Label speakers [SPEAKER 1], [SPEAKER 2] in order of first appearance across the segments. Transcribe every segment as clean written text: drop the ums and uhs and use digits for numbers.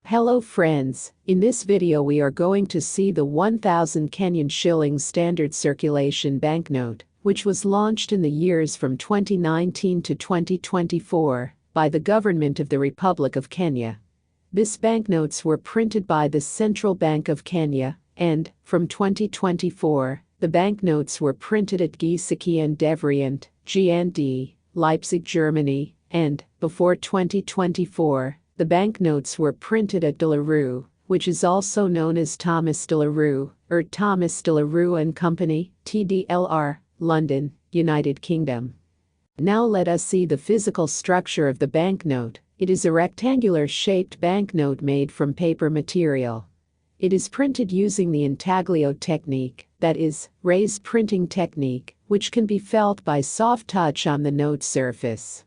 [SPEAKER 1] Hello friends, in this video we are going to see the 1000 Kenyan Shilling standard circulation banknote, which was launched in the years from 2019 to 2024 by the government of the Republic of Kenya. These banknotes were printed by the Central Bank of Kenya, and, from 2024, the banknotes were printed at Giesecke and Devrient, GND, Leipzig, Germany, and, before 2024, the banknotes were printed at De La Rue, which is also known as Thomas de la Rue, or Thomas de la Rue and Company, TDLR, London, United Kingdom. Now let us see the physical structure of the banknote. It is a rectangular-shaped banknote made from paper material. It is printed using the intaglio technique, that is, raised printing technique, which can be felt by soft touch on the note surface.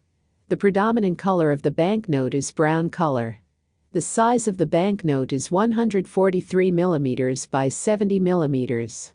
[SPEAKER 1] The predominant color of the banknote is brown color. The size of the banknote is 143 mm by 70 mm.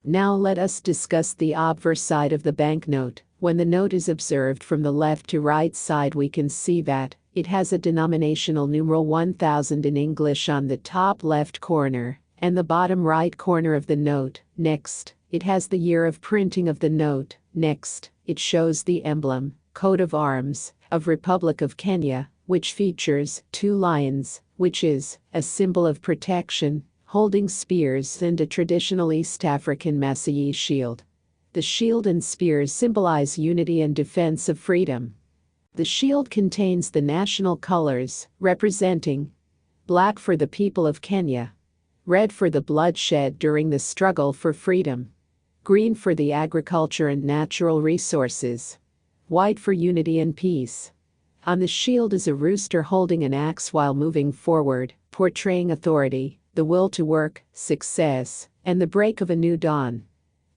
[SPEAKER 1] Now let us discuss the obverse side of the banknote. When the note is observed from the left to right side, we can see that it has a denominational numeral 1000 in English on the top left corner and the bottom right corner of the note. Next, it has the year of printing of the note. Next, it shows the emblem, coat of arms, of Republic of Kenya, which features two lions, which is a symbol of protection, holding spears and a traditional East African Masai shield. The shield and spears symbolize unity and defense of freedom. The shield contains the national colors, representing black for the people of Kenya, red for the bloodshed during the struggle for freedom, green for the agriculture and natural resources, white for unity and peace. On the shield is a rooster holding an axe while moving forward, portraying authority, the will to work, success, and the break of a new dawn.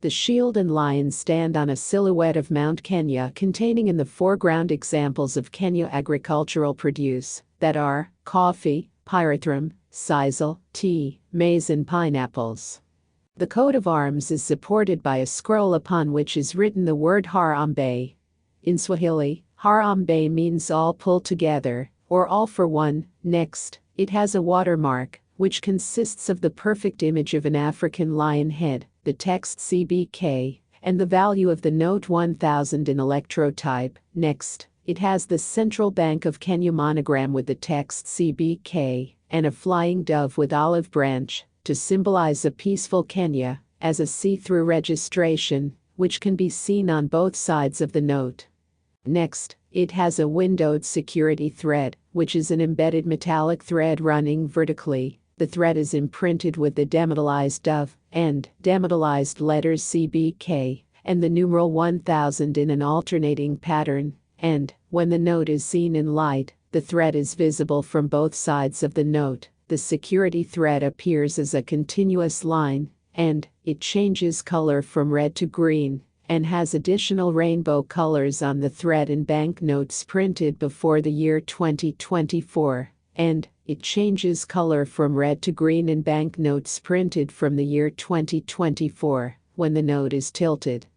[SPEAKER 1] The shield and lion stand on a silhouette of Mount Kenya containing in the foreground examples of Kenya agricultural produce, that are coffee, pyrethrum, sisal, tea, maize and pineapples. The coat of arms is supported by a scroll upon which is written the word Harambee. In Swahili, Harambee means all pulled together, or all for one. Next, it has a watermark, which consists of the perfect image of an African lion head, the text CBK, and the value of the note 1000 in electrotype. Next, it has the Central Bank of Kenya monogram with the text CBK, and a flying dove with olive branch, to symbolize a peaceful Kenya, as a see-through registration, which can be seen on both sides of the note. Next, it has a windowed security thread, which is an embedded metallic thread running vertically. The thread is imprinted with the demetallized dove and demetallized letters CBK and the numeral 1000 in an alternating pattern, and, when the note is seen in light, the thread is visible from both sides of the note. The security thread appears as a continuous line, and it changes color from red to green, and has additional rainbow colors on the thread in banknotes printed before the year 2024, and it changes color from red to green in banknotes printed from the year 2024, when the note is tilted.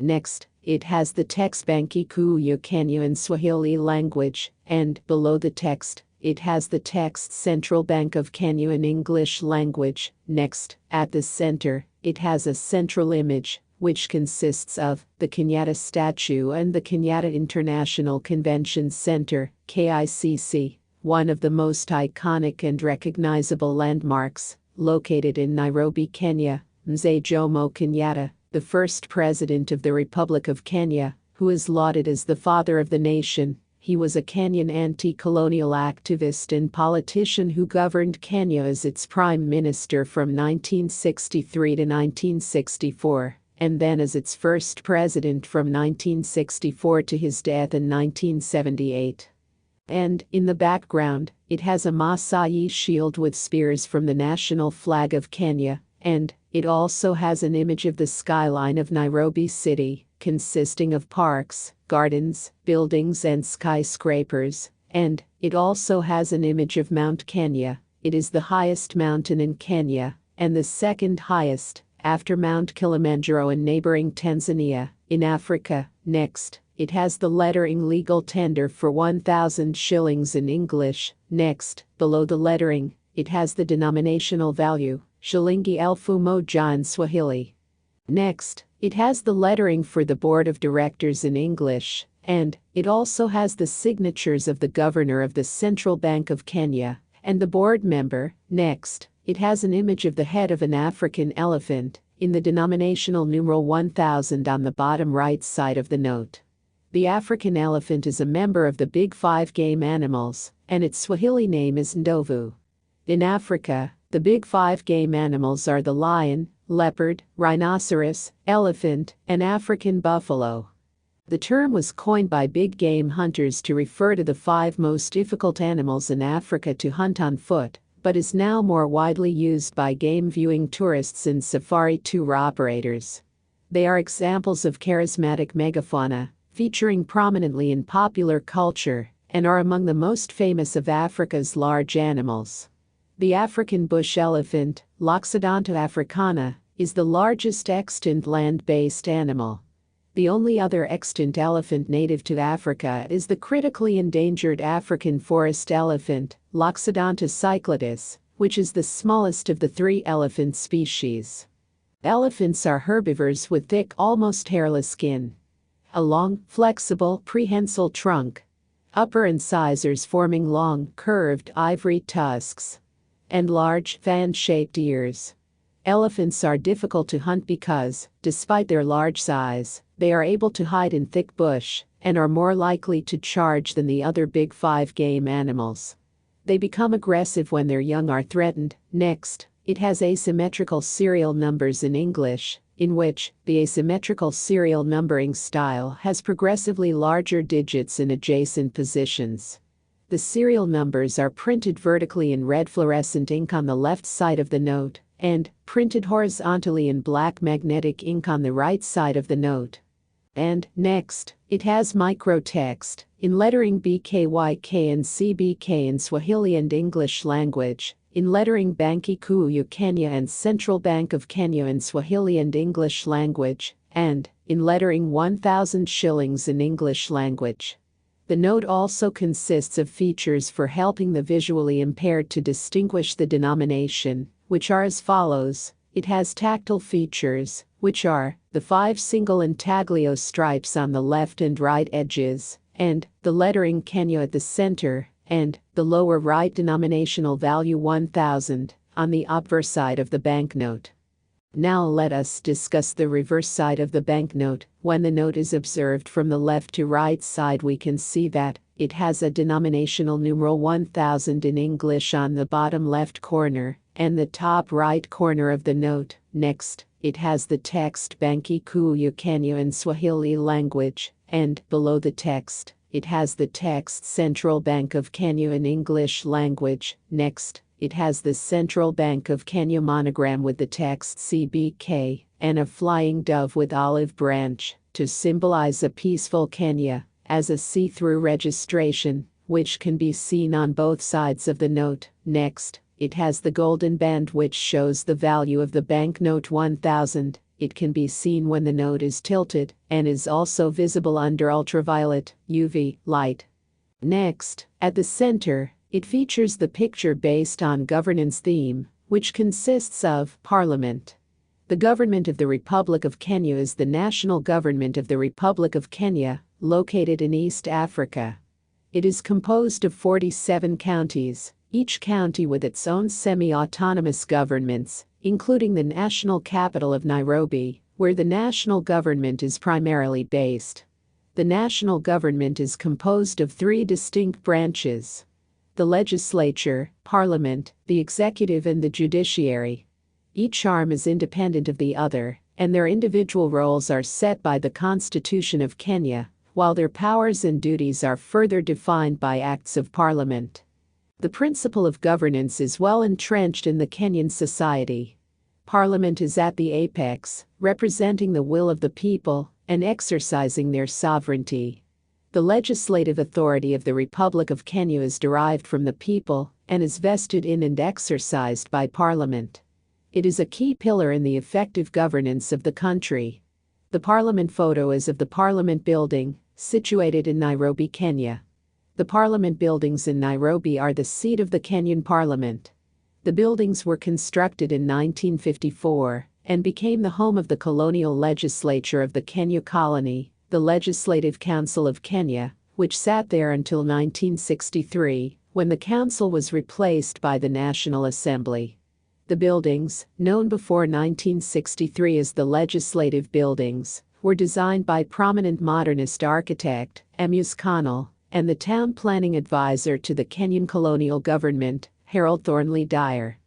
[SPEAKER 1] Next, it has the text Benki Kuu ya Kenya in Swahili language, and below the text, it has the text Central Bank of Kenya in English language. Next, at the center, it has a central image, which consists of the Kenyatta statue and the Kenyatta International Convention Center, KICC, one of the most iconic and recognizable landmarks, located in Nairobi, Kenya. Mzee Jomo Kenyatta, the first president of the Republic of Kenya, who is lauded as the father of the nation. He was a Kenyan anti-colonial activist and politician who governed Kenya as its prime minister from 1963 to 1964. And then as its first president from 1964 to his death in 1978. And, in the background, it has a Masai shield with spears from the national flag of Kenya, and it also has an image of the skyline of Nairobi city, consisting of parks, gardens, buildings and skyscrapers, and it also has an image of Mount Kenya. It is the highest mountain in Kenya, and the second highest, after Mount Kilimanjaro in neighboring Tanzania, in Africa. Next, it has the lettering legal tender for 1,000 shillings in English. Next, below the lettering, it has the denominational value, shilingi elfu moja in Swahili. Next, it has the lettering for the board of directors in English, and it also has the signatures of the governor of the Central Bank of Kenya and the board member. Next, it has an image of the head of an African elephant in the denominational numeral 1000 on the bottom right side of the note. The African elephant is a member of the Big Five game animals, and its Swahili name is Ndovu. In Africa, the Big Five game animals are the lion, leopard, rhinoceros, elephant, and African buffalo. The term was coined by big game hunters to refer to the 5 most difficult animals in Africa to hunt on foot, but is now more widely used by game viewing tourists and safari tour operators. They are examples of charismatic megafauna, featuring prominently in popular culture, and are among the most famous of Africa's large animals. The African bush elephant, Loxodonta africana, is the largest extant land-based animal. The only other extant elephant native to Africa is the critically endangered African forest elephant, Loxodonta cycladus, which is the smallest of the 3 elephant species. Elephants are herbivores with thick, almost hairless skin, a long, flexible, prehensile trunk, upper incisors forming long, curved ivory tusks, and large, fan-shaped ears. Elephants are difficult to hunt because, despite their large size, they are able to hide in thick bush and are more likely to charge than the other Big Five game animals. They become aggressive when their young are threatened. Next, it has asymmetrical serial numbers in English, in which the asymmetrical serial numbering style has progressively larger digits in adjacent positions. The serial numbers are printed vertically in red fluorescent ink on the left side of the note, and printed horizontally in black magnetic ink on the right side of the note. And next, it has microtext in lettering BKYK and CBK in Swahili and English language, in lettering Banki Kuu ya Kenya and Central Bank of Kenya in Swahili and English language, and in lettering 1,000 shillings in English language. The note also consists of features for helping the visually impaired to distinguish the denomination, which are as follows. It has tactile features, which are the 5 single intaglio stripes on the left and right edges, and the lettering Kenya at the center, and the lower right denominational value 1000 on the obverse side of the banknote. Now let us discuss the reverse side of the banknote. When the note is observed from the left to right side, we can see that it has a denominational numeral 1000 in English on the bottom left corner and the top right corner of the note. Next, it has the text Banki Kuu ya Kenya in Swahili language, and below the text, it has the text Central Bank of Kenya in English language. Next, it has the Central Bank of Kenya monogram with the text CBK and a flying dove with olive branch to symbolize a peaceful Kenya, as a see-through registration, which can be seen on both sides of the note. Next, it has the golden band which shows the value of the banknote 1000. It can be seen when the note is tilted and is also visible under ultraviolet UV light. Next, at the center, it features the picture based on governance theme, which consists of Parliament. The government of the Republic of Kenya is the national government of the Republic of Kenya, located in East Africa. It is composed of 47 counties, each county with its own semi-autonomous governments, including the national capital of Nairobi, where the national government is primarily based. The national government is composed of 3 distinct branches: the legislature, parliament, the executive, and the judiciary. Each arm is independent of the other, and their individual roles are set by the Constitution of Kenya, while their powers and duties are further defined by acts of parliament. The principle of governance is well entrenched in the Kenyan society. Parliament is at the apex, representing the will of the people and exercising their sovereignty. The legislative authority of the Republic of Kenya is derived from the people and is vested in and exercised by Parliament. It is a key pillar in the effective governance of the country. The Parliament photo is of the Parliament building, situated in Nairobi, Kenya. The parliament buildings in Nairobi are the seat of the Kenyan parliament. The buildings were constructed in 1954 and became the home of the colonial legislature of the Kenya colony, the Legislative Council of Kenya, which sat there until 1963, when the council was replaced by the National Assembly. The buildings, known before 1963 as the Legislative Buildings, were designed by prominent modernist architect Amos Connell and the town planning advisor to the Kenyan colonial government, Harold Thornley Dyer.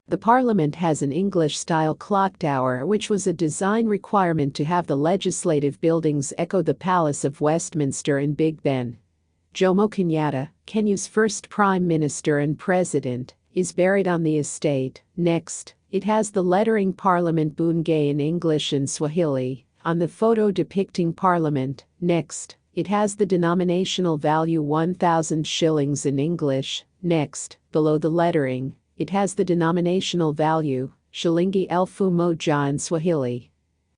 [SPEAKER 1] The parliament has an English-style clock tower, which was a design requirement to have the legislative buildings echo the Palace of Westminster in Big Ben. Jomo Kenyatta, Kenya's first prime minister and president, is buried on the estate. Next, it has the lettering Parliament Bunge in English and Swahili on the photo depicting Parliament. Next, it has the denominational value 1,000 shillings in English. Next, below the lettering, it has the denominational value shilingi elfu moja in Swahili.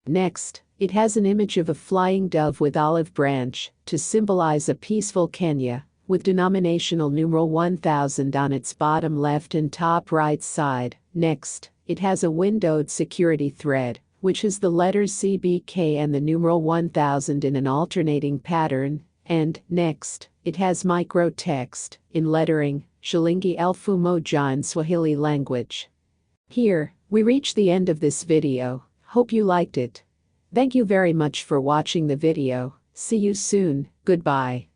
[SPEAKER 1] Next, it has an image of a flying dove with olive branch to symbolize a peaceful Kenya, with denominational numeral 1000 on its bottom left and top right side. Next, it has a windowed security thread, which has the letters CBK and the numeral 1000 in an alternating pattern. And, next, it has micro text, in lettering, shilingi elfu moja in Swahili language. Here, we reach the end of this video. Hope you liked it. Thank you very much for watching the video. See you soon. Goodbye.